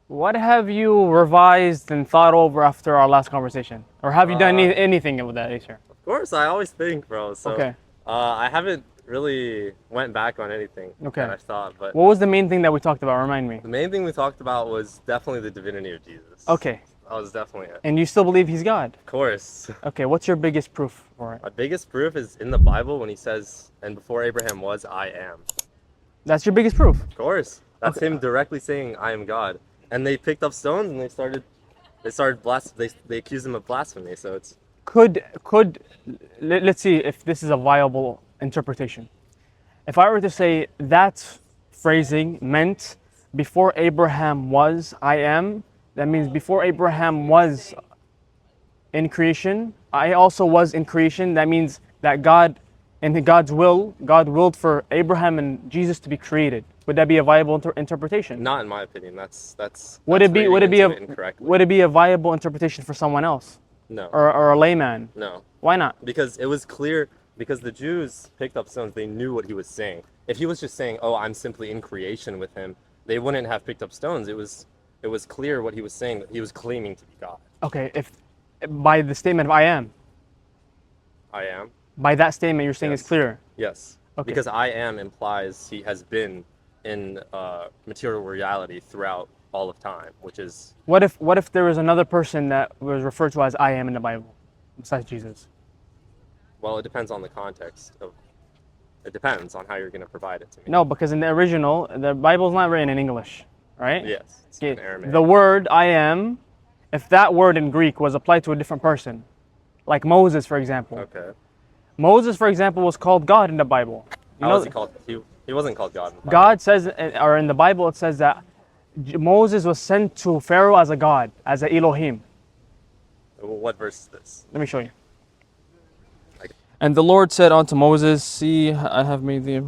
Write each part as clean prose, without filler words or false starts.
What have you revised and thought over after our last conversation? Or have you done anything with that, Acer? Of course, I always think, bro. So, Okay. I haven't really went back on anything Okay. that I thought, but What was the main thing that we talked about? Remind me. the main thing we talked about was definitely the divinity of Jesus. Okay. That was definitely it. And you still believe he's God? Of course. Okay, what's your biggest proof for it? My biggest proof is in the Bible when he says, "And before Abraham was, I am." That's your biggest proof? Of course. That's Okay. him directly saying, "I am God." And they picked up stones and they started they accused him of blasphemy. So it's Let's see if this is a viable interpretation. If I were to say that phrasing meant before Abraham was, I am, that means before Abraham was in creation, I also was in creation. That means that God, in God's will, God willed for Abraham and Jesus to be created. Would that be a viable interpretation? not in my opinion. That's Would it be incorrectly. would it be a viable interpretation for someone else No. or a layman? No. Why not? Because it was clear, because the Jews picked up stones, they knew what he was saying. If he was just saying, "Oh, I'm simply in creation with him," they wouldn't have picked up stones. It was clear what he was saying, that he was claiming to be God. Okay, if by the statement of I am, I am. by that statement you're saying Yes. it's clear. Yes. Okay. Because I am implies he has been in material reality throughout all of time, which is What if there was another person that was referred to as I am in the Bible besides Jesus? well, it depends on the context of. It depends on how you're going to provide it to me. No, because in the original, the Bible's not written in English, right? Yes. It's Okay, in Aramaic. the word I am, if that word in Greek was applied to a different person, like Moses, for example. Okay. Moses, for example, was called God in the Bible. You How know, was he called? He wasn't called God in the Bible. God says, or in the Bible, it says that Moses was sent to Pharaoh as a God, as an Elohim. What verse is this? Let me show you. Like- And the Lord said unto Moses, see, I have made thee.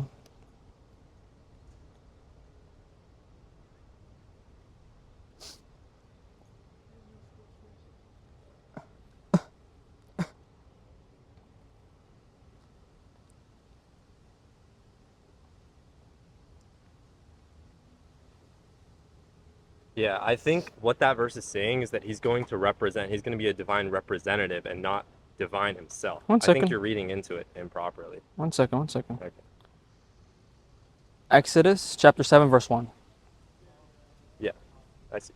Yeah, I think what that verse is saying is that he's going to be a divine representative and not divine himself. One I second. think you're reading into it improperly. One second. Okay. Exodus chapter 7, verse 1. Yeah, I see.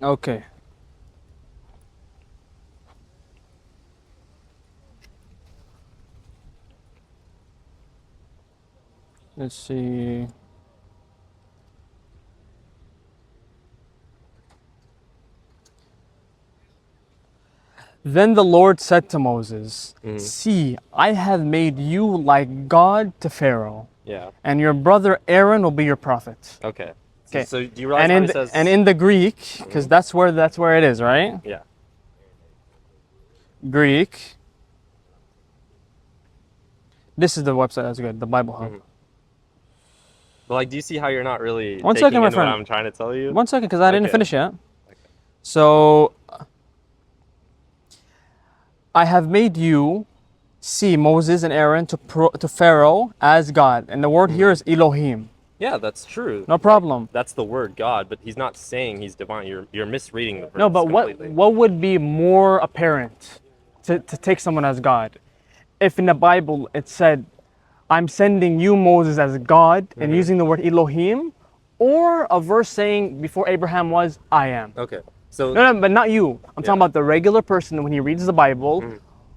Okay. Let's see. Then the Lord said to Moses, see, I have made you like God to Pharaoh, Yeah. and your brother Aaron will be your prophet. Okay. Okay. So do you realize how he says? And in the Greek, because that's where it is, right? Yeah. Greek. This is the website that's good, the Bible Hub. But like, do you see how you're not really One taking second, my in friend. what I'm trying to tell you? One second, because I didn't Okay. finish yet. So, I have made you see Moses and Aaron to Pharaoh as God, and the word here is Elohim. Yeah, that's true. No problem. That's the word God, but he's not saying he's divine. You're misreading the verse. No, but completely. what would be more apparent to take someone as God? If in the Bible it said, I'm sending you, Moses, as God, and using the word Elohim, or a verse saying, before Abraham was, I am. Okay. So No, but not you. I'm talking about the regular person when he reads the Bible.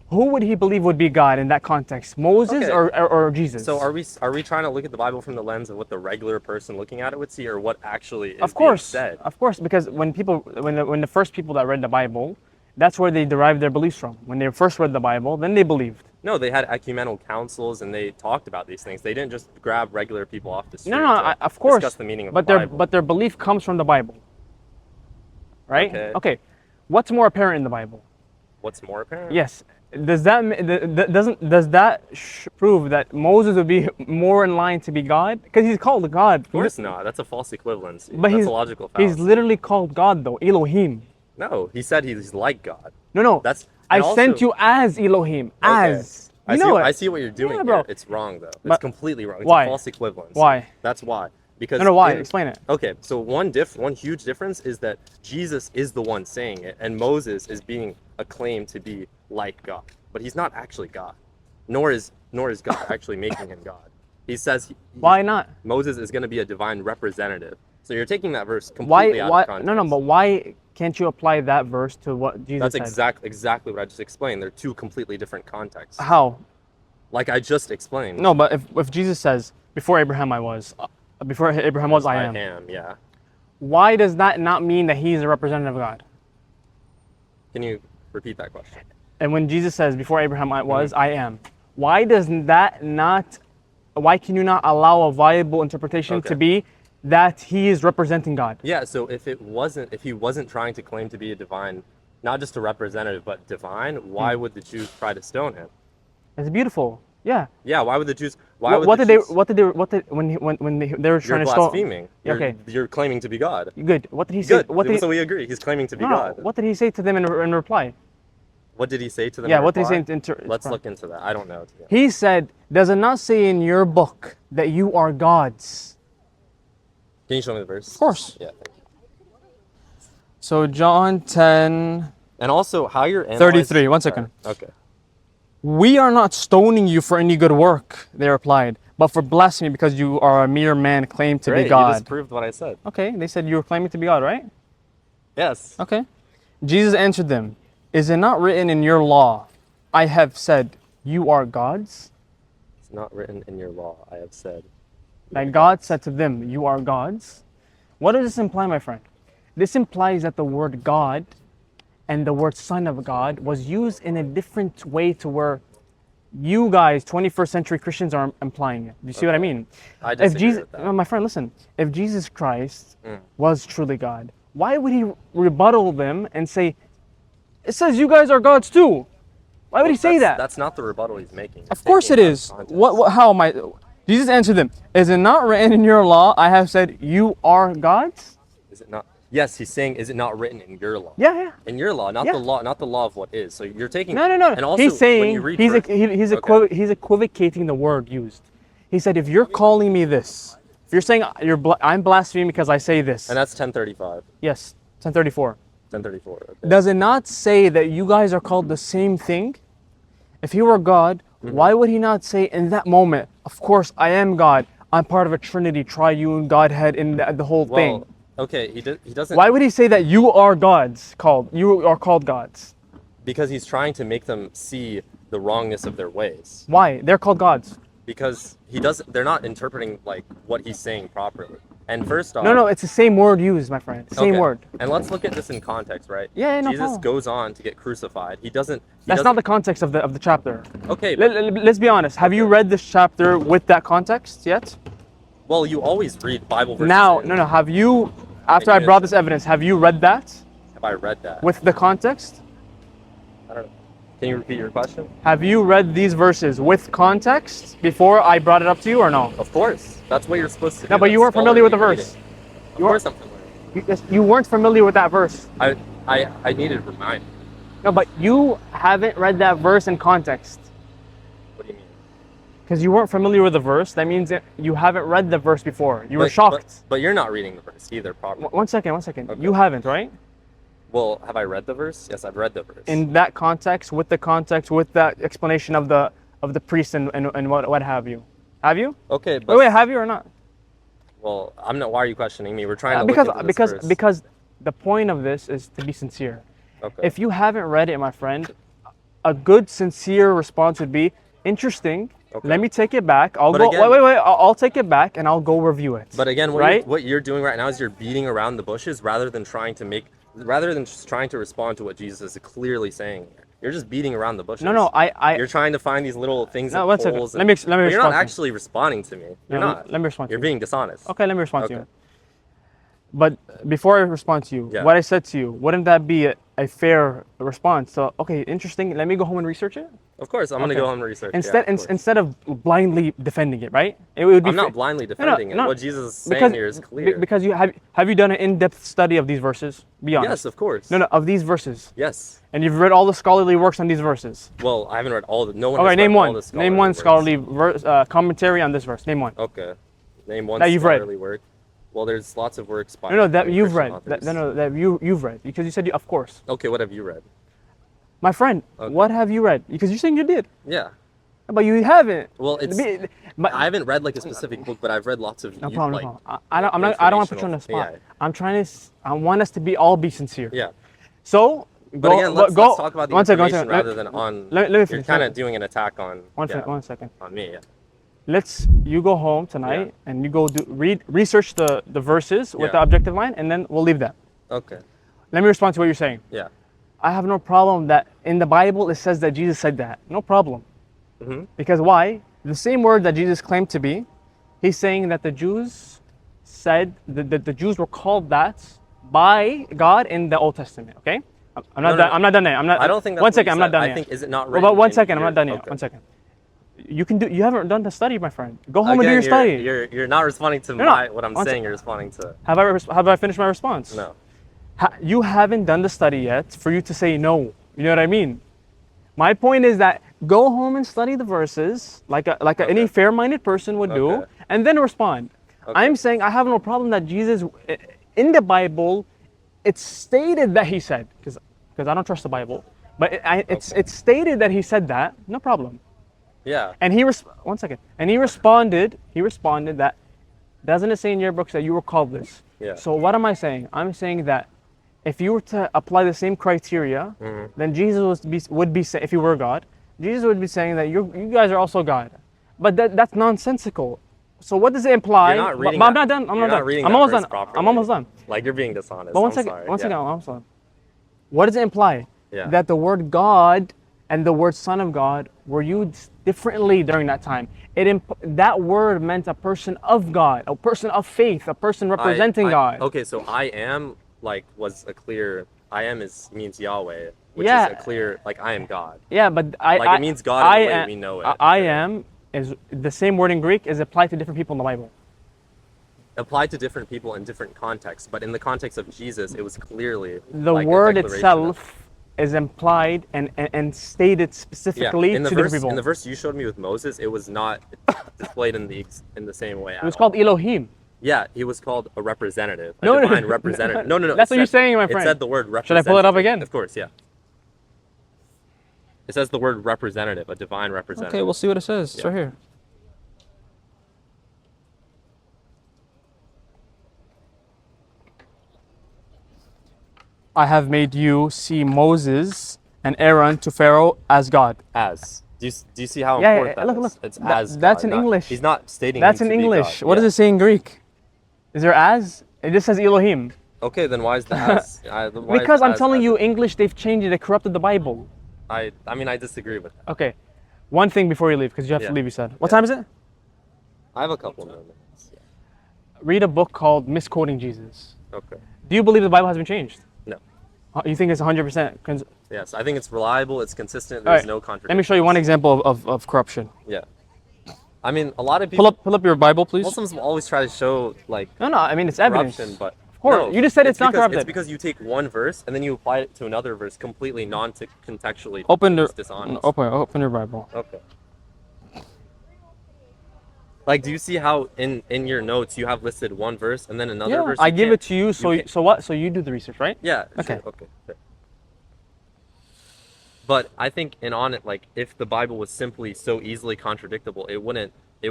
Who would he believe would be God in that context? Moses Okay. or Jesus? So are we trying to look at the Bible from the lens of what the regular person looking at it would see, or what actually is Of course, being said? of course, because when the first people that read the Bible, that's where they derived their beliefs from. When they first read the Bible, then they believed. No, they had ecumenical councils and they talked about these things. They didn't just grab regular people off the street. No, to of course. discuss the meaning of but the their Bible. their belief comes from the Bible, right? Okay. What's more apparent in the Bible? What's more apparent? Yes. Does that prove that Moses would be more in line to be God? Because he's called God. Of course not. That's a false equivalency. But That's he's a logical fallacy. He's literally called God though, Elohim. No, he said he's like God. No. That's I and sent also- you as Elohim. As. I know it. see what you're doing Yeah, bro. here. It's wrong though. It's But completely wrong. It's why? a false equivalence. Why? That's why. Because No, why? Explain it. Okay, so one huge difference is that Jesus is the one saying it, and Moses is being acclaimed to be like God, but he's not actually God, nor is God actually making him God. He says Why not? Moses is going to be a divine representative. So you're taking that verse completely out of context. No, but why can't you apply that verse to what Jesus That's said? exactly what I just explained. They're two completely different contexts. How? Like I just explained. No, but if Jesus says, before Abraham I was, before Abraham was I am. I am, yeah. Why does that not mean that he's a representative of God? Can you repeat that question? And when Jesus says, before Abraham I was, I am, why can you not allow a viable interpretation to be that he is representing God? Yeah, so if he wasn't trying to claim to be a divine, not just a representative, but divine, why would the Jews try to stone him? It's beautiful. Yeah. Yeah, why would the Jews? When they were trying to stone? Blaspheming. Okay. You're claiming to be God. Good. What did he say? Good. So we agree. He's claiming to be God. What did he say to them in reply? What did he say to them? Yeah, in what did he reply? say? Let's look into that. I don't know. He said, "Does it not say in your book that you are gods?" Can you show me the verse? Of course. Yeah. Thank you. So John 10, And also, how you're 33. 1 second. Okay. "We are not stoning you for any good work," they replied, "but for blasphemy because you are a mere man claimed to Great, be God." You just proved what I said. Okay, they said you were claiming to be God, right? Yes. Okay. Jesus answered them, "Is it not written in your law, I have said, you are gods?" It's not written in your law. I have said. That God said to them, "You are gods." What does this imply, my friend? This implies that the word God and the word Son of God was used in a different way to where you guys, 21st century Christians, are implying it. Do you see what I mean? I disagree with that. No, my friend, listen. If Jesus Christ was truly God, why would he rebuttal them and say, "It says you guys are gods too"? Why would he say that? That's not the rebuttal he's making. Of course it is. How am I? Jesus answered them, "Is it not written in your law, I have said you are gods?" Is it not? Yes, he's saying, is it not written in your law? Yeah. In your law, not the law, not the law of what is. So you're taking. No. And also, He's saying when you read he's equivocating the word used. He said, "If you're calling me this, if you're saying I'm blaspheming because I say this." And that's 1035. Yes, 1034. 1034. Okay. Does it not say that you guys are called the same thing? If he were God, why would he not say in that moment, "Of course, I am God. I'm part of a Trinity, triune Godhead in the whole thing"? Okay, he doesn't. Why would he say that you are gods? You are called gods. Because he's trying to make them see the wrongness of their ways. Why? They're called gods. Because they're not interpreting like what he's saying properly. And first off. No, it's the same word used, my friend. Same word. And let's look at this in context, right? Yeah, no Jesus problem. goes on to get crucified. That's not the context of the chapter. Okay. Let's be honest. Have you read this chapter with that context yet? Well, you always read Bible verses. No. Have you, after I brought this evidence, have you read that? Have I read that? With the context? I don't know. Can you repeat your question? Have you read these verses with context before I brought it up to you or no? Of course. That's what you're supposed to do. No, but you weren't familiar with the verse. Of course I'm familiar. You weren't familiar with that verse. I needed to remind you. No, but you haven't read that verse in context. What do you mean? Because you weren't familiar with the verse, that means that you haven't read the verse before. You were shocked. But you're not reading the verse either properly. One second. Okay. You haven't, right? Well, have I read the verse? Yes, I've read the verse. In that context, with that explanation of the priest and what have you. Have you? Okay, but wait, have you or not? Well, I'm not. Why are you questioning me? We're trying to look into this verse. Because the point of this is to be sincere. Okay. If you haven't read it, my friend, a good sincere response would be interesting. Okay. Let me take it back. I'll take it back and I'll go review it. But again, what you're doing right now is you're beating around the bushes rather than just trying to respond to what Jesus is clearly saying. You're just beating around the bushes. No, You're trying to find these little things. No, one second. Let me respond. You're not actually responding to me. You're not. Let me respond. You're being dishonest. Okay, let me respond to you. But before I respond to you, what I said to you, wouldn't that be a fair response? So, okay, interesting. Let me go home and research it. Of course, I'm gonna Okay. go home and research. Instead, of course. instead of blindly defending it, right? It would be. I'm not blindly defending it. What Jesus is saying here is clear. Because you have you done an in-depth study of these verses? Be honest. Yes, of course. No, of these verses. Yes. And you've read all the scholarly works on these verses. Well, I haven't read all the. No one. Okay, has name read all one. the Name one works. scholarly commentary on this verse. Name one. Okay. Name one That you've read. scholarly work. Well, there's lots of works by. No, that many you've Christian read. authors. That you've read because you said of course. Okay, what have you read? My friend, Okay. what have you read? Because you're saying you did, Yeah. but you haven't. Well, it's. But I haven't read like a specific book, but I've read lots of. no problem. Like, no problem. I don't want to put you on the spot. Yeah. I'm trying to. I want us to all be sincere. Yeah. So But go, again, let's go. talk about the one second, information one second. rather than on. Let me You're finish. kind of doing an attack on. One yeah, second. One second. On me, yeah. You go home tonight Yeah. and you go research the verses with Yeah. the objective line, and then we'll leave that. Okay. Let me respond to what you're saying. Yeah. I have no problem that in the Bible it says that Jesus said that. No problem. Mm-hmm. Because why? The same word that Jesus claimed to be, he's saying that the Jews said that the Jews were called that by God in the Old Testament. Okay, I'm not No, done. no. I'm not done yet. I'm not. I don't think that's One what second. you I'm not said. done I yet. think is it not Well, written but one in second. I'm here? not done yet. Okay. One second. You can do. You haven't done the study, my friend. Go home Again, and do your study. You're not responding to No, what I'm one saying. sec- You're responding to. Have I finished my response? No. You haven't done the study yet for you to say no. You know what I mean? My point is that go home and study the verses any fair-minded person would do, Okay. and then respond. Okay. I'm saying I have no problem that Jesus, in the Bible, it's stated that he said, because I don't trust the Bible, but it's stated that he said that. No problem. Yeah. And one second. And he responded that, doesn't it say in your books that you were called this? Yeah. So what am I saying? I'm saying that if you were to apply the same criteria, Mm-hmm. then Jesus would be if he were God, Jesus would be saying that you guys are also God. But that's nonsensical. So what does it imply? You're not reading But I'm that- not done. I'm you're not done. reading I'm that almost verse done. properly. I'm almost done. Like you're being dishonest. But one I'm second. sorry. One second. Yeah. I'm almost done. What does it imply? Yeah. That the word God and the word Son of God were used differently during that time. That word meant a person of God, a person of faith, a person representing God. Okay, so I am was a clear. I am means Yahweh, which Yeah. is a clear I am God. Yeah, but It means God in the way we know it. I am is the same word in Greek is applied to different people in the Bible. Applied to different people in different contexts, but in the context of Jesus, it was clearly The a word declaration itself is implied and stated specifically in the to verse, different people. In the verse you showed me with Moses, it was not displayed in the same way. It was called Elohim. Yeah, he was called a representative, a No, no, divine no. representative. No. That's it what you're said- saying, my It friend. said the word Should I representative. pull it up again? Of course, yeah. It says the word representative, a divine representative. Okay, we'll see what it says. It's Yeah. right here. I have made you see Moses and Aaron to Pharaoh as God. As. Do you see how Yeah, important yeah, that look, is? look. It's That- as that's God, in English. He's not stating That's him in to be English. God. What does Yeah. it say in Greek? Is there as? It just says Elohim. Okay, then why is the as? Why is Because I'm as telling added? you, English, they've changed it. They corrupted the Bible. I mean, I disagree with that. Okay. One thing before you leave, because you have Yeah. to leave, you said. What Yeah. time is it? I have a couple more minutes. Read a book called Misquoting Jesus. Okay. Do you believe the Bible has been changed? No. You think it's 100%? Yes, I think it's reliable. It's consistent. All There's right, no contradiction. Let me show you one example of corruption. Yeah. I mean, a lot of people. Pull up your Bible, please. Muslims will always try to show No, I mean, it's evidence. corruption, but Of course. no, You just said it's not because, corrupted. It's because you take one verse and then you apply it to another verse completely non-contextually. Open it's dishonest. open your Bible. Okay. Do you see how in your notes you have listed one verse and then another Yeah, verse? I You give can't- it to you. can't- So what? So you do the research, right? Yeah. Okay. Sure, okay. Fair. But I think if the Bible was simply so easily contradictable, it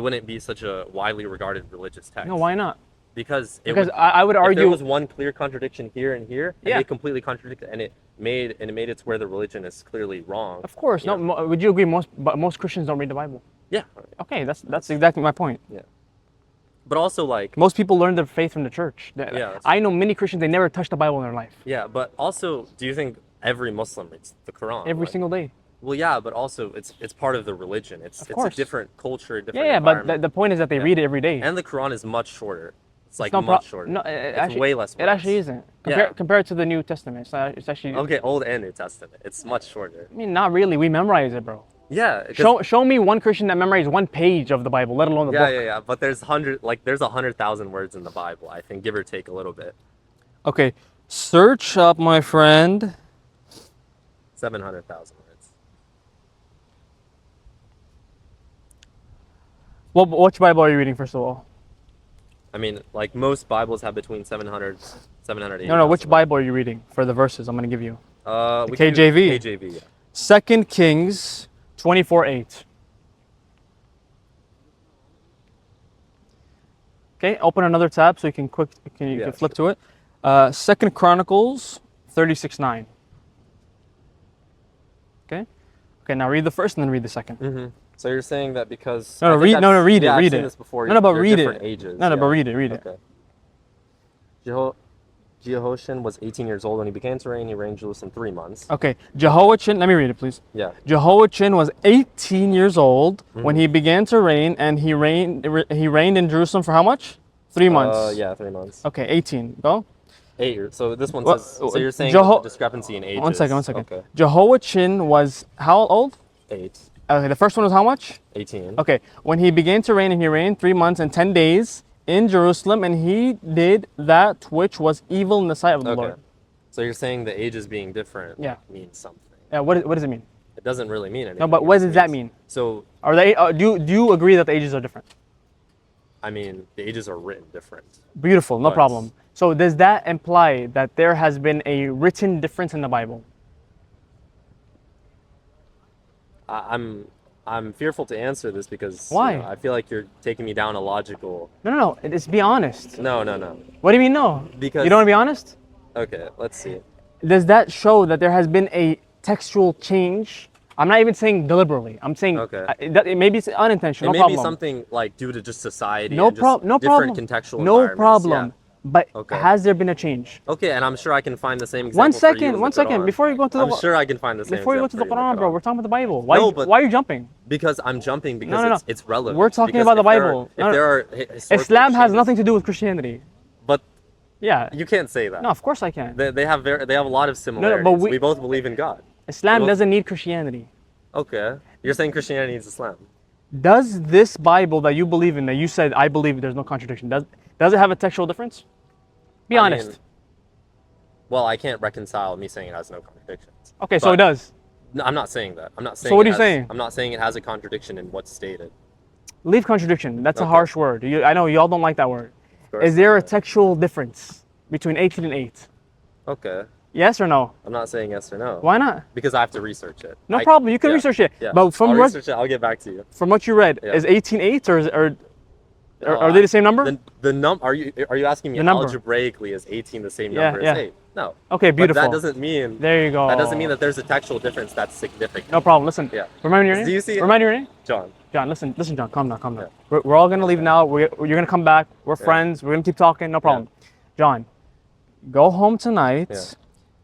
wouldn't be such a widely regarded religious text. No, why not? Because I would if argue there was one clear contradiction here and here, and Yeah. they completely contradicted, and it made it to where the religion is clearly wrong. Of course. Yeah. No. Would you agree? Most Christians don't read the Bible. Yeah. Okay, that's exactly my point. Yeah. But also Most people learn their faith from the church. Yeah, that's I know many Christians, they never touch the Bible in their life. yeah, but also, do you think every Muslim reads the Quran? Every single day. Well, yeah, but also it's part of the religion. It's a course. different culture, different Yeah, but environment. the point is that they Yeah. read it every day. And the Quran is much shorter. It's It's no much shorter. No, it's way less. It actually isn't. Yeah. Compared to the New Testament, it's actually. Okay, Old and New Testament. It's much shorter. I mean, not really. We memorize it, bro. Yeah. 'Cause- Show me one Christian that memorized one page of the Bible, let alone the book. yeah. But there's 100,000 words in the Bible, I think, give or take a little bit. Okay, search up, my friend. 700,000 words. Well, which Bible are you reading, first of all? I mean, like most Bibles have between 780. No, which Bible are you reading for the verses I'm going to give you? We can do KJV. KJV, yeah. 2 Kings 24:8. Okay, open another tab so you can can flip to it. 2 Chronicles 36:9. Okay. Okay, now read the first and then read the second. Mm-hmm. So you're saying that because No, read it. I've Read seen it. this before. No, but they're read different it. Ages. No, yeah. but read it. Okay. Jehoiachin was 18 years old when he began to reign. He reigned in Jerusalem 3 months. Okay, Jehoiachin. Let me read it, please. Yeah. Jehoiachin was 18 years old when he began to reign, and he reigned in Jerusalem for how much? 3 months. Yeah, 3 months. Okay, 18. Go. 8 years. So this one Well, says. So you're saying Jeho- the discrepancy in ages. One second. Okay. Jehoiachin was how old? 8. Okay, the first one was how much? 18. Okay, when he began to reign, and he reigned 3 months and 10 days in Jerusalem, and he did that which was evil in the sight of the Okay. Lord. So you're saying the ages being different Yeah. means something. Yeah, what does it mean? It doesn't really mean anything. No, but It what just does that means- mean? So, Are they? Do you agree that the ages are different? I mean, the ages are written different. Beautiful, no Yes. problem. So does that imply that there has been a written difference in the Bible? I'm fearful to answer this because Why? I feel like you're taking me down a logical. No. It's be honest. No. What do you mean no? Because You don't want to be honest? Okay, let's see. Does that show that there has been a textual change? I'm not even saying deliberately. I'm saying Okay. maybe it's unintentional. It No may be problem. something like due to just society. No and just problem. No different problem. contextual No environments. problem. Yeah. But Okay. has there been a change? Okay, and I'm sure I can find the same example. One for you second. in One the second. Quran. Before you go to the I'm sure I can find the same. before you go to the example for you in Quran, bro, we're talking about the Bible. Why? No, but- why are you jumping? Because I'm jumping because No. it's relevant. We're talking Because about the if there are- Bible. If No, there are historical Islam has changes- nothing to do with Christianity. But Yeah. you can't say that. No, of course I can. They have a lot of similarities. but we both believe in God. Islam Well- doesn't need Christianity. Okay, you're saying Christianity needs Islam. Does this Bible that you believe in, that you said I believe there's no contradiction, does it have a textual difference? Be I honest. mean, well, I can't reconcile me saying it has no contradictions. Okay, so it but- does. No, I'm not saying that. I'm not saying. what it are you has- saying? I'm not saying it has a contradiction in what's stated. Leave contradiction. That's a Okay. harsh word. I know y'all don't like that word. Of course. Is there a textual difference between 18 and 8? Okay, Yes or no? I'm not saying yes or no. Why not? Because I have to research it. No problem. You can yeah, research it. Yeah. But from I'll what research it. I'll get back to you. from what you read, Yeah. is 18 8 or are they the same number? Are you asking me The number. algebraically is 18 the same Yeah, number yeah. as 8? No. Okay, But beautiful. that doesn't mean There you go. that doesn't mean that there's a textual difference that's significant. No problem. Listen. Yeah. Remind me your name. Do you see it? Remind me your name. John. John, listen, John, calm down. Yeah. We're all gonna leave now. You're gonna come back. We're friends. We're gonna keep talking. No problem. John, go home tonight. Yeah.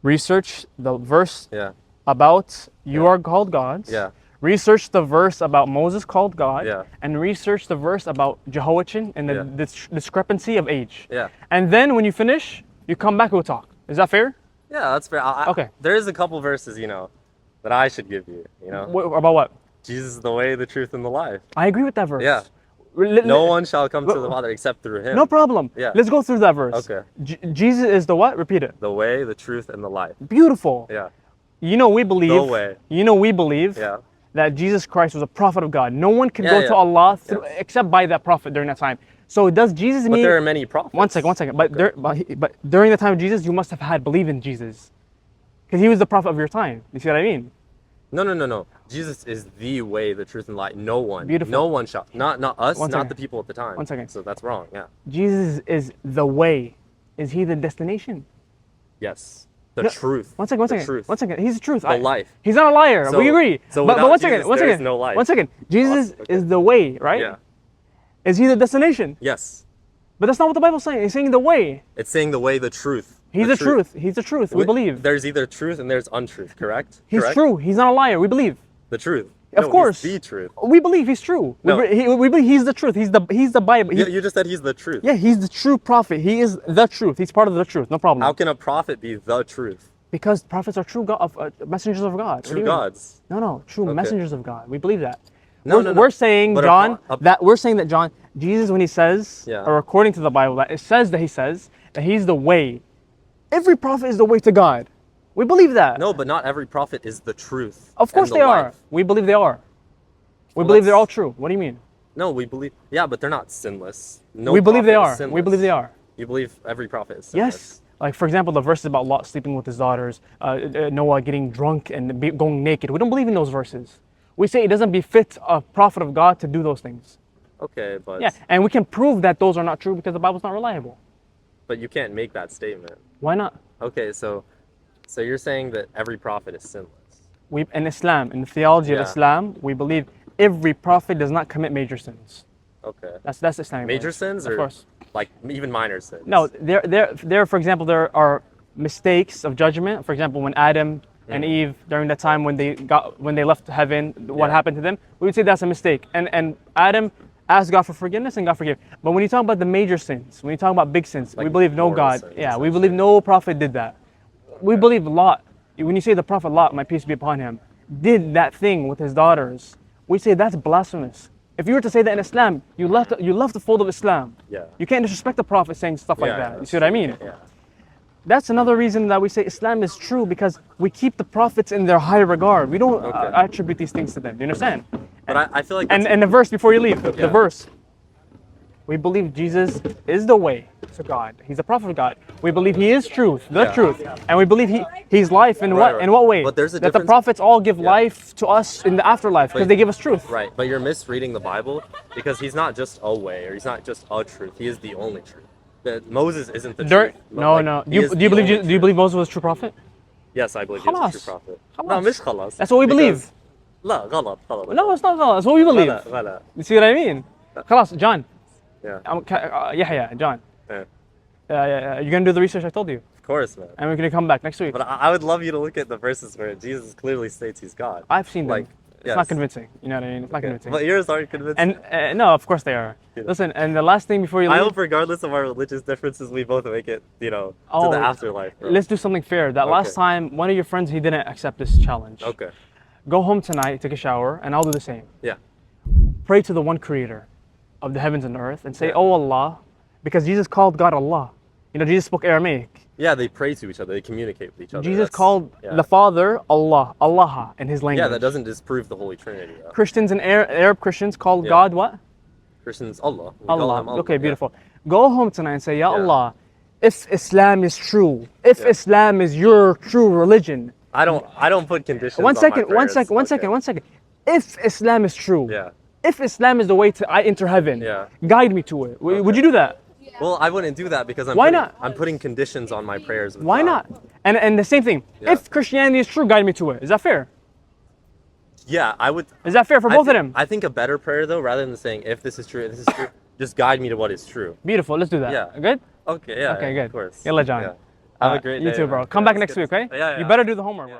Research the verse Yeah. about you Yeah. are called gods. Yeah. Research the verse about Moses called God. Yeah. And research the verse about Jehoiachin and the Yeah. discrepancy of age. Yeah. And then when you finish, you come back and we'll talk. Is that fair? Yeah, that's fair. Okay. There is a couple verses, that I should give you. About what? Jesus is the way, the truth, and the life. I agree with that verse. Yeah. Li- No li- one shall come to the Father except through him. No problem. Yeah. Let's go through that verse. Okay. Jesus is the what? Repeat it. The way, the truth, and the life. Beautiful. Yeah. We believe. The way. We believe Yeah. that Jesus Christ was a prophet of God. No one can Yeah, go yeah. to Allah except by that prophet during that time. So does Jesus But mean? there are many prophets. One second. But, Okay. but during the time of Jesus, you must have had believe in Jesus, because he was the prophet of your time. You see what I mean? No. Jesus is the way, the truth, and light. No one. Beautiful. No one shall. Not us. One not second. the people at the time. One second. So that's wrong. Yeah. Jesus is the way. Is he the destination? Yes. The No, truth. One second. The truth. One second. He's the truth. The life. He's not a liar. So- We agree. so but without one second. Jesus, One there second. is no life. One second. Jesus Awesome. Okay. is the way, right? Yeah. Is he the destination? Yes. But that's not what the Bible's saying. It's saying the way. It's saying the way, the truth. He's the truth. He's the truth. We believe. There's either truth and there's untruth. Correct. He's Correct? true. He's not a liar. We believe. The truth. Of No, course. He's the truth. We believe he's true. No. We believe he's the truth. He's the Bible. You just said he's the truth. Yeah, he's the true prophet. He is the truth. He's part of the truth. No problem. How can a prophet be the truth? Because prophets are true messengers of God. What do True you mean? gods. No, true Okay. messengers of God. We believe that. No, We're saying, But John, we're saying that John, Jesus, when he says, Yeah. or according to the Bible, that it says that he says that he's the way. Every prophet is the way to God. We believe that. No, but not every prophet is the truth. Of course and they the are. life. We believe they are. We Well, believe they're that's- all true. What do you mean? No, we believe. Yeah, but they're not sinless. No We believe they prophet are. is sinless. We believe they are. You believe every prophet is sinless? Yes. Like, for example, the verses about Lot sleeping with his daughters, Noah getting drunk and going naked. We don't believe in those verses. We say it doesn't befit a prophet of God to do those things. Okay, but Yeah, and we can prove that those are not true because the Bible's not reliable. but you can't make that statement. Why not? Okay, so you're saying that every prophet is sinless. In Islam, in the theology of Yeah. Islam, we believe every prophet does not commit major sins. Okay. That's Islamic. Major belief. sins, Of or course. like even minor sins? No, for example, there are mistakes of judgment. For example, when Adam and Eve, during that time when they left heaven, what Yeah. happened to them? We would say that's a mistake. And Adam asked God for forgiveness and God forgave. But when you talk about the major sins, when you talk about big sins, we Like believe no moral God. sins, Yeah, we essentially. believe no prophet did that. We believe Lot. When you say the prophet Lot, my peace be upon him, did that thing with his daughters, we say that's blasphemous. If you were to say that in Islam, you left the fold of Islam. Yeah. You can't disrespect the prophet saying stuff like Yeah, that. You that's see what I true. mean? Yeah. That's another reason that we say Islam is true, because we keep the prophets in their high regard. We don't Okay. attribute these things to them. Do you understand? But I feel like And the verse before you leave, the Yeah. verse. We believe Jesus is the way to God. He's the prophet of God. We believe he is truth, the Yeah. truth. And we believe he's life in Right. what way? But there's a that the difference- prophets all give life to us in the afterlife because But- they give us truth. Right, but you're misreading the Bible because he's not just a way, or he's not just a truth. He is the only truth. That Moses isn't the truth. but, No, like, no. he Do you, is do you the believe only do you truth. believe Moses was a true prophet? Yes, I believe he was a خلاص. true prophet. خلاص. No, مش خلاص. That's what we believe. لا غلط غلط. No, it's not. That's what we believe. غلط غلط. You see what I mean? خلاص, John. Yeah. Yahya, John. Yeah. You're gonna do the research I told you, Of course, man. and we're gonna come back next week. But I would love you to look at the verses where Jesus clearly states he's God. I've seen them. like, It's yes. not convincing. You know what I mean? It's not convincing. But yours aren't convincing. And no, of course they are. Yeah. Listen, and the last thing before you I leave, hope, regardless of our religious differences, we both make it, to Oh, the afterlife. Bro. let's do something fair. That last Okay. time, one of your friends, he didn't accept this challenge. Okay. Go home tonight, take a shower, and I'll do the same. Yeah. Pray to the one creator of the heavens and earth and say, Yeah. Oh Allah, because Jesus called God Allah. Jesus spoke Aramaic. Yeah, they pray to each other. They communicate with each other. Jesus That's- called yeah. the Father Allah, Allah in his language. Yeah, that doesn't disprove the Holy Trinity. Though. Christians and Arab Christians called Yeah. God what? Christians, Allah. We call Allah. him Allah. Okay, yeah. beautiful. Go home tonight and say, Ya Yeah. Allah, if Islam is true, if Yeah. Islam is your true religion. I don't put conditions. One on second, my one prayers. second, one Okay. second, one second. If Islam is true, Yeah. if Islam is the way I enter heaven, Yeah. guide me to it. Would you do that? Well, I wouldn't do that because Why not? I'm putting conditions on my prayers. With Why God. not? And the same thing. Yeah. If Christianity is true, guide me to it. Is that fair? Yeah, I would. Is that fair for both of them? I think a better prayer though, rather than saying if this is true, if this is true, just guide me to what is true. Beautiful. Let's do that. Yeah. Good? Okay. Yeah. Okay, yeah, good. Of course. Yalla, John. Yeah. Have a great day. You too, bro. man. Come Yeah, back it's next good week, to- okay? Yeah. You better do the homework, bro.